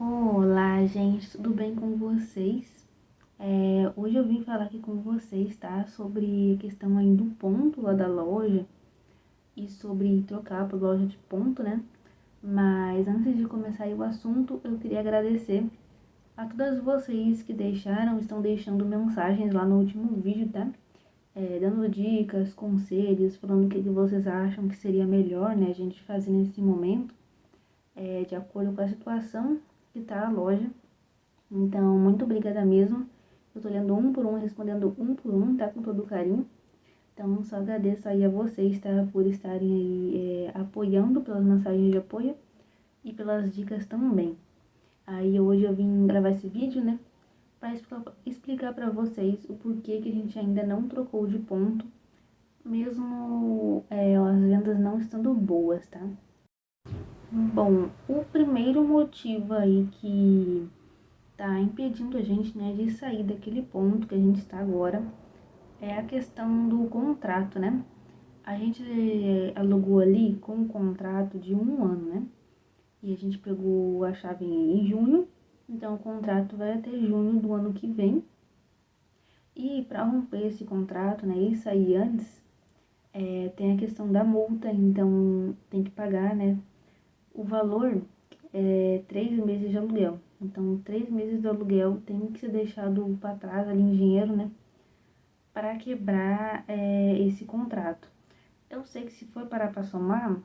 Olá, gente, tudo bem com vocês? Hoje eu vim falar aqui com vocês, tá? Sobre a questão aí do ponto lá da loja e sobre trocar por loja de ponto, né? Mas antes de começar aí o assunto, eu queria agradecer a todas vocês que estão deixando mensagens lá no último vídeo, tá? Dando dicas, conselhos, falando o que vocês acham que seria melhor, né, a gente fazer nesse momento, de acordo com a situação que tá a loja. Então, muito obrigada mesmo. Eu tô lendo um por um, respondendo um por um, tá? Com todo carinho. Então, só agradeço aí a vocês, tá? Por estarem aí apoiando, pelas mensagens de apoio e pelas dicas também. Aí, hoje eu vim gravar esse vídeo, né? Pra explicar pra vocês o porquê que a gente ainda não trocou de ponto, mesmo as vendas não estando boas, tá? Bom, o primeiro motivo aí que tá impedindo a gente, né, de sair daquele ponto que a gente está agora é a questão do contrato, né? A gente alugou ali com um contrato de 1 ano, né? E a gente pegou a chave em junho, então o contrato vai até junho do ano que vem. E para romper esse contrato, né, e sair antes, tem a questão da multa, então tem que pagar, né? O valor é 3 meses de aluguel. Então, 3 meses do aluguel tem que ser deixado para trás ali em dinheiro, né? Para quebrar esse contrato. Eu sei que se for parar para somar,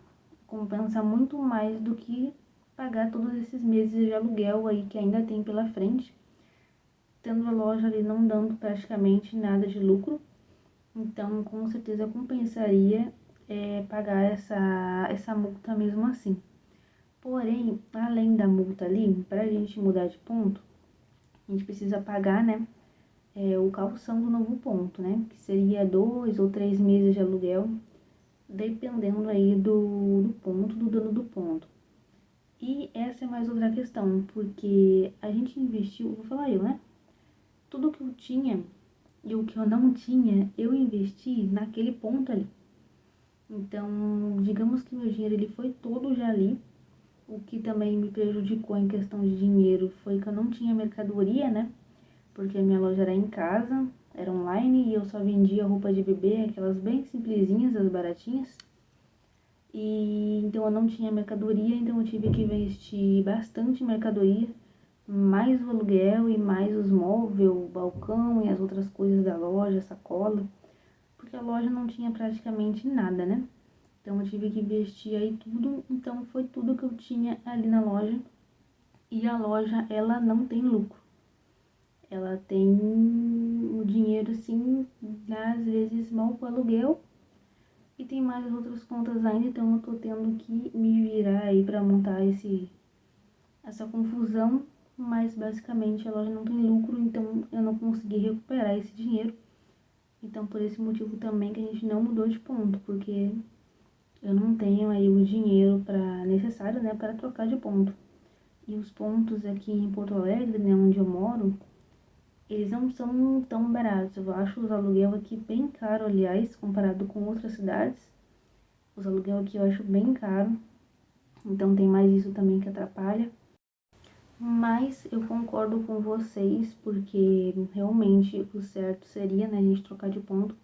compensa muito mais do que pagar todos esses meses de aluguel aí que ainda tem pela frente, tendo a loja ali não dando praticamente nada de lucro. Então, com certeza compensaria pagar essa multa mesmo assim. Porém, além da multa ali, para a gente mudar de ponto, a gente precisa pagar, né, o calção do novo ponto, né, que seria 2 ou 3 meses de aluguel, dependendo aí do ponto, do dono do ponto. E essa é mais outra questão, porque a gente investiu, vou falar eu, né, tudo que eu tinha e o que eu não tinha, eu investi naquele ponto ali. Então, digamos que meu dinheiro ele foi todo já ali. O que também me prejudicou em questão de dinheiro foi que eu não tinha mercadoria, né? Porque a minha loja era em casa, era online e eu só vendia roupa de bebê, aquelas bem simplesinhas, as baratinhas. E então eu não tinha mercadoria, então eu tive que investir bastante em mercadoria, mais o aluguel e mais os móveis, o balcão e as outras coisas da loja, sacola, porque a loja não tinha praticamente nada, né? Então eu tive que investir aí tudo, então foi tudo que eu tinha ali na loja. E a loja, ela não tem lucro. Ela tem o dinheiro, assim, às vezes mal pro aluguel. E tem mais outras contas ainda, então eu tô tendo que me virar aí pra montar essa confusão. Mas basicamente a loja não tem lucro, então eu não consegui recuperar esse dinheiro. Então por esse motivo também que a gente não mudou de ponto, porque eu não tenho aí o dinheiro necessário, né, para trocar de ponto. E os pontos aqui em Porto Alegre, né, onde eu moro, eles não são tão baratos. Eu acho os aluguel aqui bem caro, aliás, comparado com outras cidades. Os aluguel aqui eu acho bem caro. Então tem mais isso também que atrapalha. Mas eu concordo com vocês, porque realmente o certo seria, né, a gente trocar de ponto.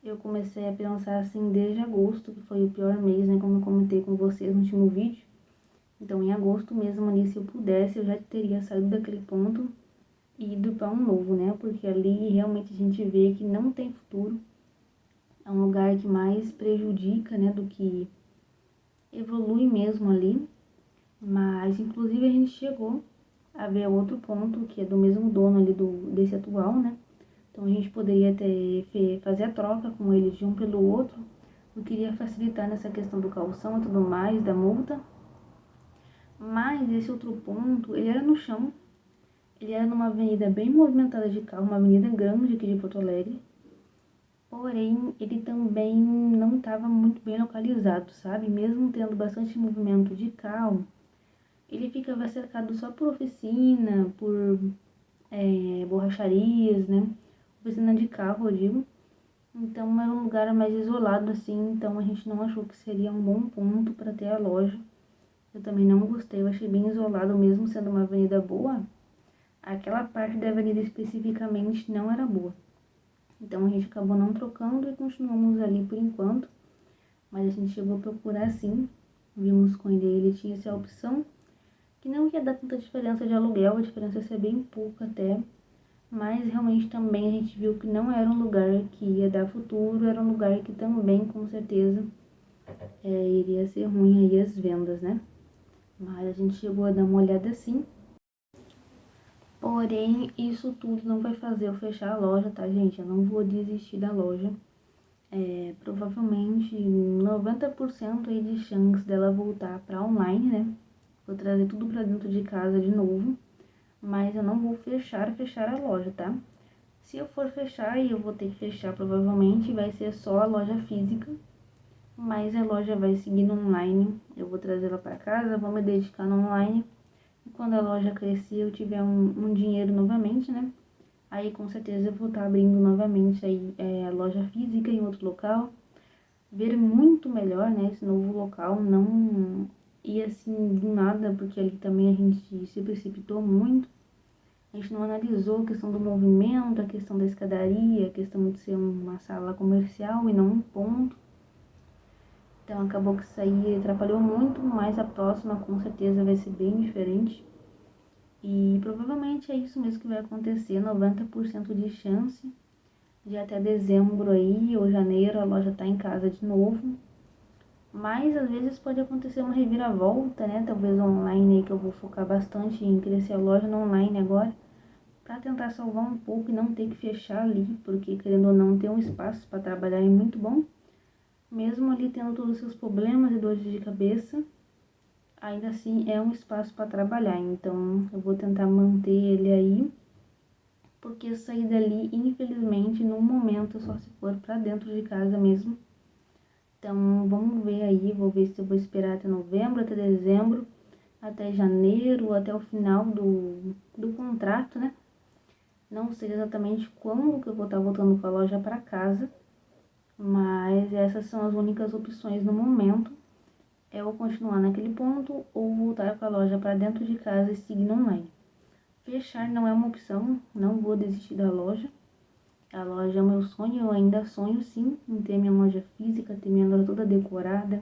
Eu comecei a pensar assim desde agosto, que foi o pior mês, né, como eu comentei com vocês no último vídeo. Então em agosto mesmo ali, se eu pudesse, eu já teria saído daquele ponto e ido para um novo, né? Porque ali realmente a gente vê que não tem futuro. É um lugar que mais prejudica, né, do que evolui mesmo ali. Mas inclusive a gente chegou a ver outro ponto que é do mesmo dono ali desse atual, né? Então a gente poderia fazer a troca com eles de um pelo outro. Eu queria facilitar nessa questão do calção e tudo mais, da multa. Mas esse outro ponto, ele era no chão. Ele era numa avenida bem movimentada de carro, uma avenida grande aqui de Porto Alegre. Porém, ele também não estava muito bem localizado, sabe? Mesmo tendo bastante movimento de carro, ele ficava cercado só por oficina, por borracharias, né? Oficina de carro, eu digo. Então, era um lugar mais isolado, assim. Então, a gente não achou que seria um bom ponto para ter a loja. Eu também não gostei, eu achei bem isolado, mesmo sendo uma avenida boa. Aquela parte da avenida especificamente não era boa. Então a gente acabou não trocando e continuamos ali por enquanto. Mas a gente chegou a procurar sim. Vimos com ele tinha essa opção. Que não ia dar tanta diferença de aluguel, a diferença ia ser bem pouca até. Mas realmente também a gente viu que não era um lugar que ia dar futuro, era um lugar que também com certeza iria ser ruim aí as vendas, né? Mas a gente chegou a dar uma olhada sim. Porém, isso tudo não vai fazer eu fechar a loja, tá, gente? Eu não vou desistir da loja. Provavelmente 90% aí de chance dela voltar para online, né? Vou trazer tudo para dentro de casa de novo. Mas eu não vou fechar a loja, tá? Se eu for fechar, e eu vou ter que fechar provavelmente, vai ser só a loja física. Mas a loja vai seguir no online. Eu vou trazer ela para casa, vou me dedicar no online. E quando a loja crescer, eu tiver um dinheiro novamente, né? Aí com certeza eu vou estar abrindo novamente aí, a loja física em outro local. Ver muito melhor, né? Esse novo local, não ir assim do nada, porque ali também a gente se precipitou muito. A gente não analisou a questão do movimento, a questão da escadaria, a questão de ser uma sala comercial e não um ponto. Então acabou que isso aí atrapalhou muito, mas a próxima com certeza vai ser bem diferente. E provavelmente é isso mesmo que vai acontecer, 90% de chance de até dezembro aí ou janeiro a loja tá em casa de novo. Mas às vezes pode acontecer uma reviravolta, né? Talvez online aí, que eu vou focar bastante em crescer a loja no online agora, para tentar salvar um pouco e não ter que fechar ali, porque querendo ou não ter um espaço para trabalhar é muito bom. Mesmo ali tendo todos os seus problemas e dores de cabeça, ainda assim é um espaço para trabalhar. Então eu vou tentar manter ele aí, porque sair dali, infelizmente, no momento, só se for para dentro de casa mesmo. Então vamos ver aí, vou ver se eu vou esperar até novembro, até dezembro, até janeiro, até o final do contrato, né? Não sei exatamente quando que eu vou estar voltando com a loja para casa, mas essas são as únicas opções no momento. É ou continuar naquele ponto ou voltar com a loja para dentro de casa e seguir online. Fechar não é uma opção, não vou desistir da loja. A loja é o meu sonho, eu ainda sonho sim em ter minha loja física, ter minha loja toda decorada,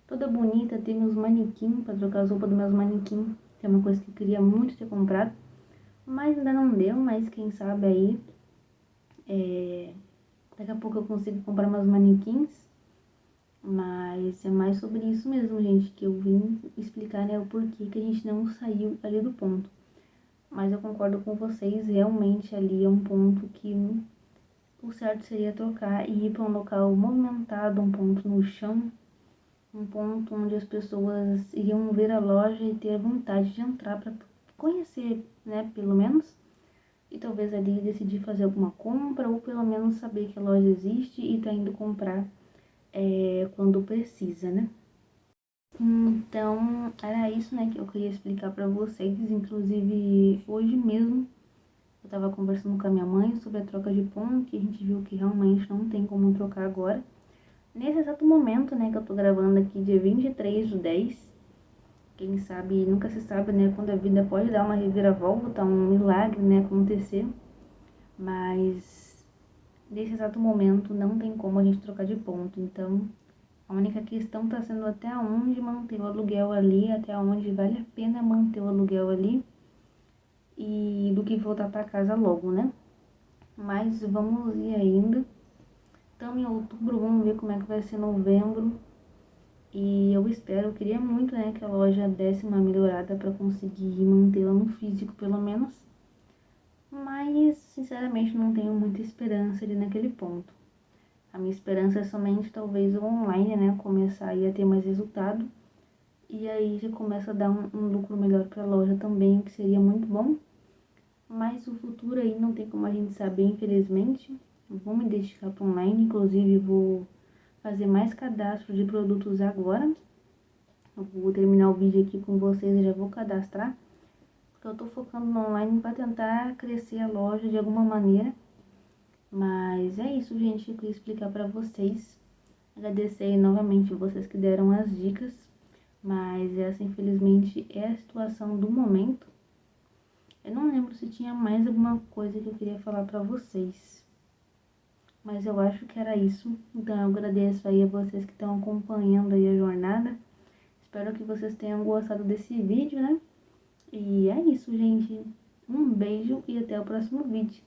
toda bonita, ter meus manequins para trocar as roupas dos meus manequins, que é uma coisa que eu queria muito ter comprado. Mas ainda não deu, mas quem sabe aí, daqui a pouco eu consigo comprar meus manequins. Mas é mais sobre isso mesmo, gente, que eu vim explicar, né, o porquê que a gente não saiu ali do ponto. Mas eu concordo com vocês, realmente ali é um ponto que o certo seria trocar e ir para um local movimentado, um ponto no chão, um ponto onde as pessoas iriam ver a loja e ter vontade de entrar para conhecer, né, pelo menos. E talvez ali decidir fazer alguma compra ou pelo menos saber que a loja existe e tá indo comprar quando precisa, né? Então, era isso, né, que eu queria explicar para vocês. Inclusive, hoje mesmo, eu tava conversando com a minha mãe sobre a troca de ponto, e a gente viu que realmente não tem como trocar agora. Nesse exato momento, né, que eu tô gravando aqui, dia 23/10, quem sabe, nunca se sabe, né, quando a vida pode dar uma reviravolta, um milagre, né, acontecer. Mas, nesse exato momento, não tem como a gente trocar de ponto. Então, a única questão está sendo até onde manter o aluguel ali, até onde vale a pena manter o aluguel ali e do que voltar para casa logo, né? Mas vamos ir ainda. Estamos em outubro, vamos ver como é que vai ser novembro. E eu espero, eu queria muito, né, que a loja desse uma melhorada para conseguir mantê-la no físico, pelo menos. Mas, sinceramente, não tenho muita esperança ali naquele ponto. A minha esperança é somente, talvez, o online, né, começar aí a ter mais resultado. E aí já começa a dar um lucro melhor para a loja também, o que seria muito bom. Mas o futuro aí não tem como a gente saber, infelizmente. Vou me dedicar para online, inclusive vou fazer mais cadastro de produtos agora. Eu vou terminar o vídeo aqui com vocês e já vou cadastrar. Porque eu tô focando no online para tentar crescer a loja de alguma maneira. Mas é isso, gente, que eu queria explicar para vocês. Agradecer aí novamente vocês que deram as dicas. Mas essa, infelizmente, é a situação do momento. Eu não lembro se tinha mais alguma coisa que eu queria falar pra vocês. Mas eu acho que era isso. Então eu agradeço aí a vocês que estão acompanhando aí a jornada. Espero que vocês tenham gostado desse vídeo, né? E é isso, gente. Um beijo e até o próximo vídeo.